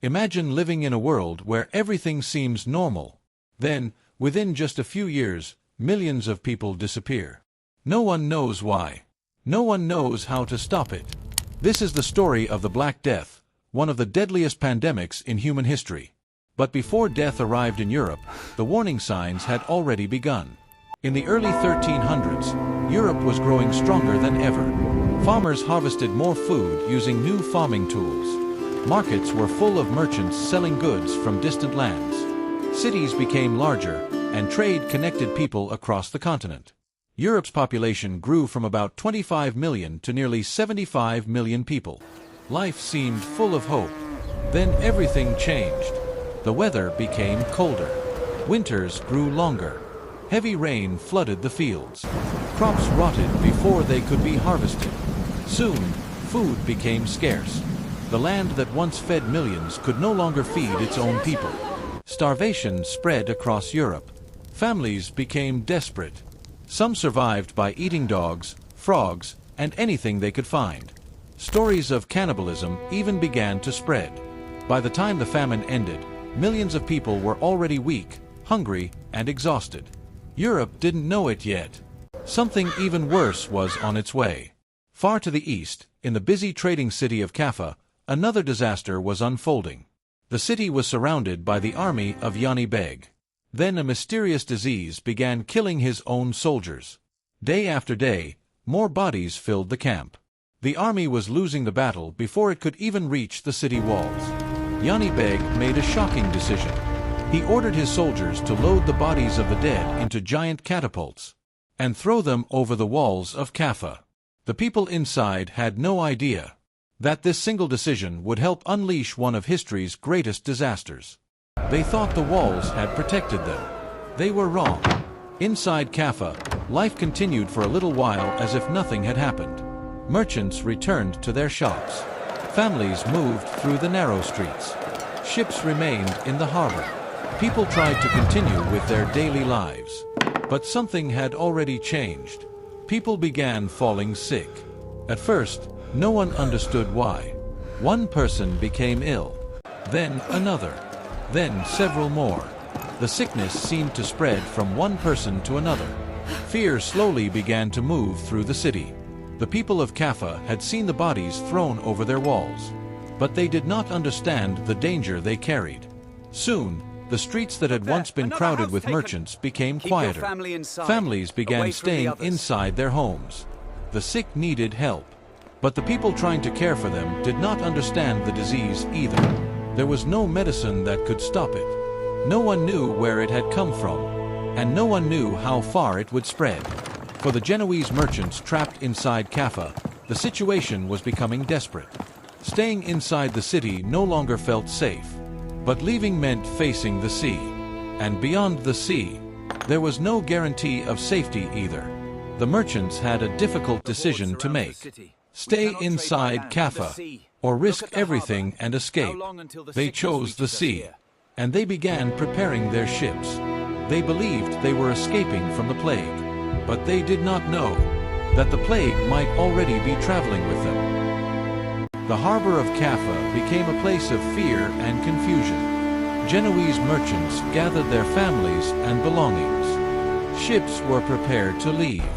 Imagine living in a world where everything seems normal. Then, within just a few years, millions of people disappear. No one knows why. No one knows how to stop it. This is the story of the Black Death, one of the deadliest pandemics in human history. But before death arrived in Europe, the warning signs had already begun. In the early 1300s, Europe was growing stronger than ever. Farmers harvested more food using new farming tools. Markets were full of merchants selling goods from distant lands. Cities became larger, and trade connected people across the continent. Europe's population grew from about 25 million to nearly 75 million people. Life seemed full of hope. Then everything changed. The weather became colder. Winters grew longer. Heavy rain flooded the fields. Crops rotted before they could be harvested. Soon, food became scarce. The land that once fed millions could no longer feed its own people. Starvation spread across Europe. Families became desperate. Some survived by eating dogs, frogs, and anything they could find. Stories of cannibalism even began to spread. By the time the famine ended, millions of people were already weak, hungry, and exhausted. Europe didn't know it yet. Something even worse was on its way. Far to the east, in the busy trading city of Kaffa, another disaster was unfolding. The city was surrounded by the army of Yani Beg. Then a mysterious disease began killing his own soldiers. Day after day, more bodies filled the camp. The army was losing the battle before it could even reach the city walls. Yani Beg made a shocking decision. He ordered his soldiers to load the bodies of the dead into giant catapults and throw them over the walls of Kaffa. The people inside had no idea that this single decision would help unleash one of history's greatest disasters. They thought the walls had protected them. They were wrong. Inside Kaffa, life continued for a little while as if nothing had happened. Merchants returned to their shops. Families moved through the narrow streets. Ships remained in the harbor. People tried to continue with their daily lives. But something had already changed. People began falling sick. At first, no one understood why. One person became ill, then another, then several more. The sickness seemed to spread from one person to another. Fear slowly began to move through the city. The people of Kaffa had seen the bodies thrown over their walls, but they did not understand the danger they carried. Soon, the streets that had once been crowded with merchants became quieter. Families began staying inside their homes. The sick needed help, but the people trying to care for them did not understand the disease either. There was no medicine that could stop it. No one knew where it had come from, and no one knew how far it would spread. For the Genoese merchants trapped inside Kaffa, the situation was becoming desperate. Staying inside the city no longer felt safe, but leaving meant facing the sea. And beyond the sea, there was no guarantee of safety either. The merchants had a difficult decision to make. Stay inside Kaffa, or risk everything and escape. They chose the sea, and they began preparing their ships. They believed they were escaping from the plague, but they did not know that the plague might already be traveling with them. The harbor of Kaffa became a place of fear and confusion. Genoese merchants gathered their families and belongings. Ships were prepared to leave.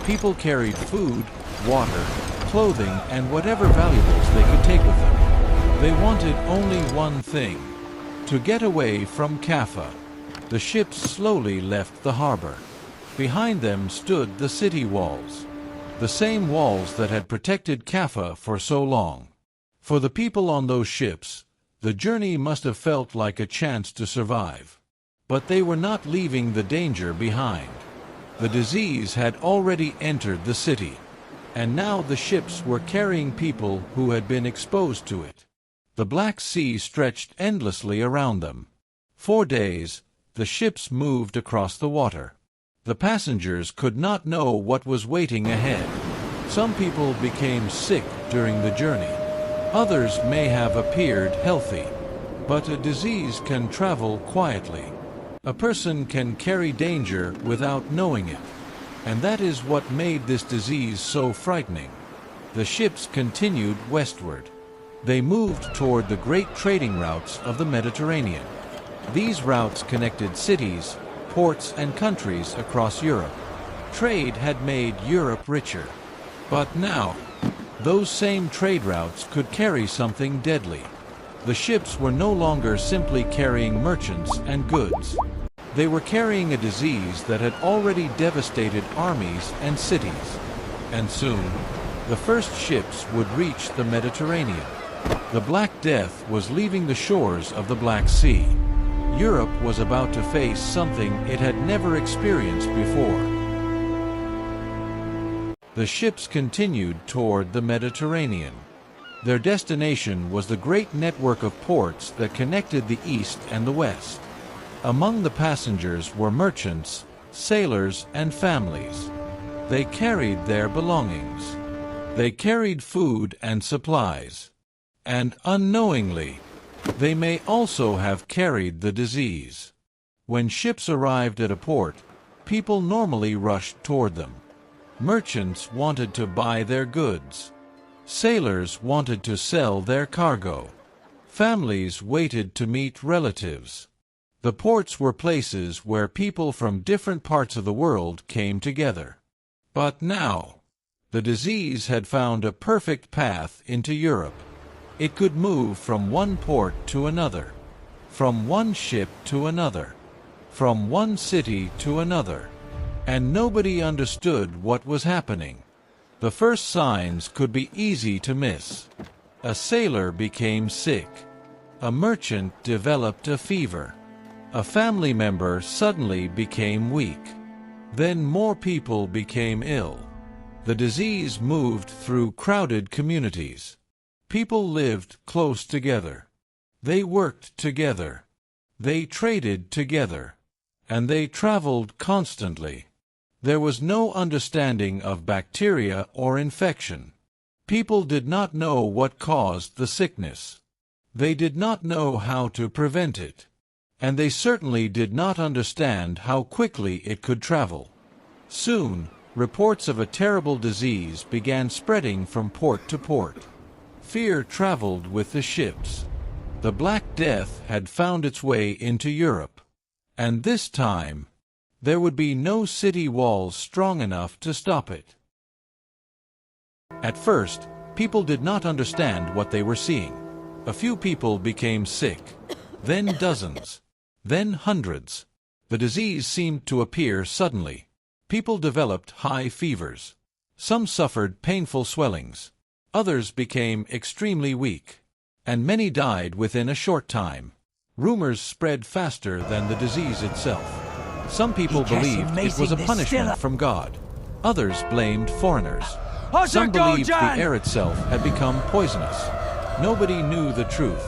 People carried food, water, clothing, and whatever valuables they could take with them. They wanted only one thing: to get away from Kaffa. The ships slowly left the harbor. Behind them stood the city walls, the same walls that had protected Kaffa for so long. For the people on those ships, the journey must have felt like a chance to survive. But they were not leaving the danger behind. The disease had already entered the city, and now the ships were carrying people who had been exposed to it. The Black Sea stretched endlessly around them. 4 days, the ships moved across the water. The passengers could not know what was waiting ahead. Some people became sick during the journey. Others may have appeared healthy. But a disease can travel quietly. A person can carry danger without knowing it. And that is what made this disease so frightening. The ships continued westward. They moved toward the great trading routes of the Mediterranean. These routes connected cities, ports, and countries across Europe. Trade had made Europe richer. But now, those same trade routes could carry something deadly. The ships were no longer simply carrying merchants and goods. They were carrying a disease that had already devastated armies and cities. And soon, the first ships would reach the Mediterranean. The Black Death was leaving the shores of the Black Sea. Europe was about to face something it had never experienced before. The ships continued toward the Mediterranean. Their destination was the great network of ports that connected the East and the West. Among the passengers were merchants, sailors, and families. They carried their belongings. They carried food and supplies. And unknowingly, they may also have carried the disease. When ships arrived at a port, people normally rushed toward them. Merchants wanted to buy their goods. Sailors wanted to sell their cargo. Families waited to meet relatives. The ports were places where people from different parts of the world came together. But now, the disease had found a perfect path into Europe. It could move from one port to another, from one ship to another, from one city to another, and nobody understood what was happening. The first signs could be easy to miss. A sailor became sick. A merchant developed a fever. A family member suddenly became weak. Then more people became ill. The disease moved through crowded communities. People lived close together. They worked together. They traded together. And they traveled constantly. There was no understanding of bacteria or infection. People did not know what caused the sickness. They did not know how to prevent it. And they certainly did not understand how quickly it could travel. Soon, reports of a terrible disease began spreading from port to port. Fear traveled with the ships. The Black Death had found its way into Europe. And this time, there would be no city walls strong enough to stop it. At first, people did not understand what they were seeing. A few people became sick, then dozens, then hundreds. The disease seemed to appear suddenly. People developed high fevers. Some suffered painful swellings. Others became extremely weak. And many died within a short time. Rumors spread faster than the disease itself. Some people believed it was a punishment from God. Others blamed foreigners. Some believed the air itself had become poisonous. Nobody knew the truth.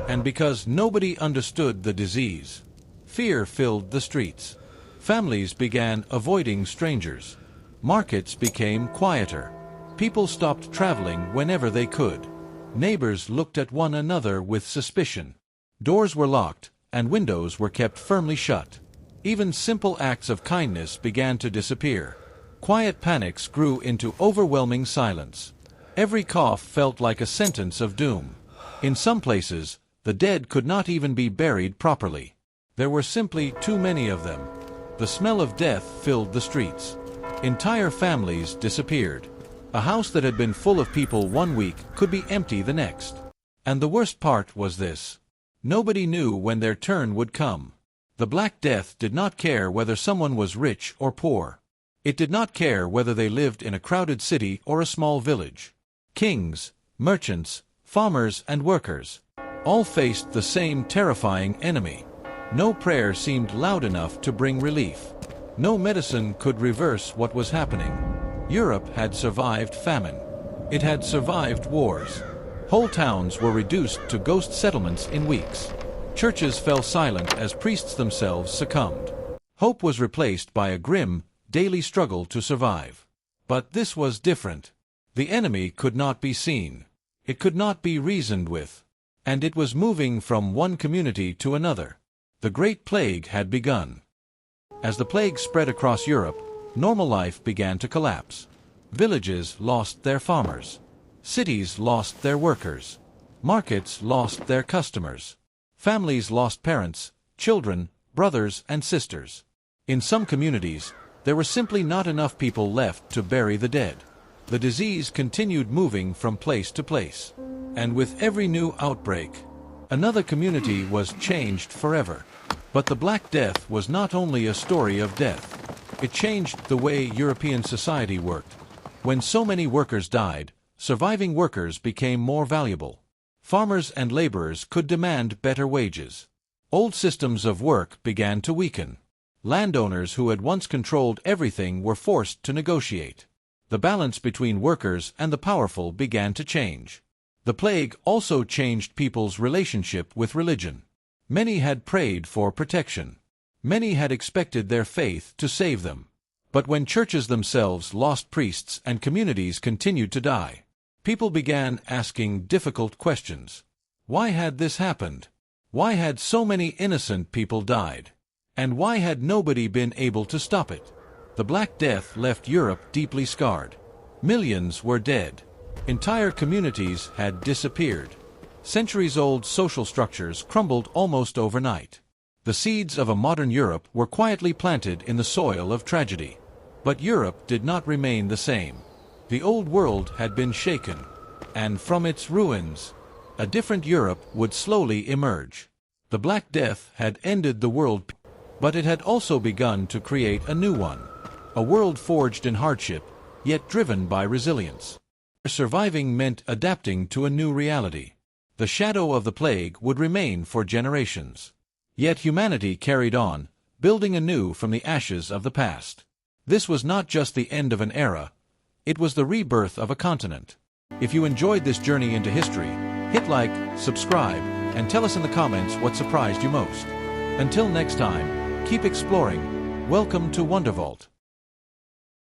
And because nobody understood the disease, fear filled the streets. Families began avoiding strangers. Markets became quieter. People stopped traveling whenever they could. Neighbors looked at one another with suspicion. Doors were locked, and windows were kept firmly shut. Even simple acts of kindness began to disappear. Quiet panics grew into overwhelming silence. Every cough felt like a sentence of doom. In some places, the dead could not even be buried properly. There were simply too many of them. The smell of death filled the streets. Entire families disappeared. A house that had been full of people one week could be empty the next. And the worst part was this. Nobody knew when their turn would come. The Black Death did not care whether someone was rich or poor. It did not care whether they lived in a crowded city or a small village. Kings, merchants, farmers, and workers all faced the same terrifying enemy. No prayer seemed loud enough to bring relief. No medicine could reverse what was happening. Europe had survived famine. It had survived wars. Whole towns were reduced to ghost settlements in weeks. Churches fell silent as priests themselves succumbed. Hope was replaced by a grim, daily struggle to survive. But this was different. The enemy could not be seen. It could not be reasoned with. And it was moving from one community to another. The Great Plague had begun. As the plague spread across Europe, normal life began to collapse. Villages lost their farmers. Cities lost their workers. Markets lost their customers. Families lost parents, children, brothers, and sisters. In some communities, there were simply not enough people left to bury the dead. The disease continued moving from place to place. And with every new outbreak, another community was changed forever. But the Black Death was not only a story of death. It changed the way European society worked. When so many workers died, surviving workers became more valuable. Farmers and laborers could demand better wages. Old systems of work began to weaken. Landowners who had once controlled everything were forced to negotiate. The balance between workers and the powerful began to change. The plague also changed people's relationship with religion. Many had prayed for protection. Many had expected their faith to save them. But when churches themselves lost priests and communities continued to die, people began asking difficult questions. Why had this happened? Why had so many innocent people died? And why had nobody been able to stop it? The Black Death left Europe deeply scarred. Millions were dead. Entire communities had disappeared. Centuries-old social structures crumbled almost overnight. The seeds of a modern Europe were quietly planted in the soil of tragedy. But Europe did not remain the same. The old world had been shaken, and from its ruins, a different Europe would slowly emerge. The Black Death had ended the world, but it had also begun to create a new one. A world forged in hardship, yet driven by resilience. Surviving meant adapting to a new reality. The shadow of the plague would remain for generations. Yet humanity carried on, building anew from the ashes of the past. This was not just the end of an era, it was the rebirth of a continent. If you enjoyed this journey into history, hit like, subscribe, and tell us in the comments what surprised you most. Until next time, keep exploring. Welcome to Wondervault.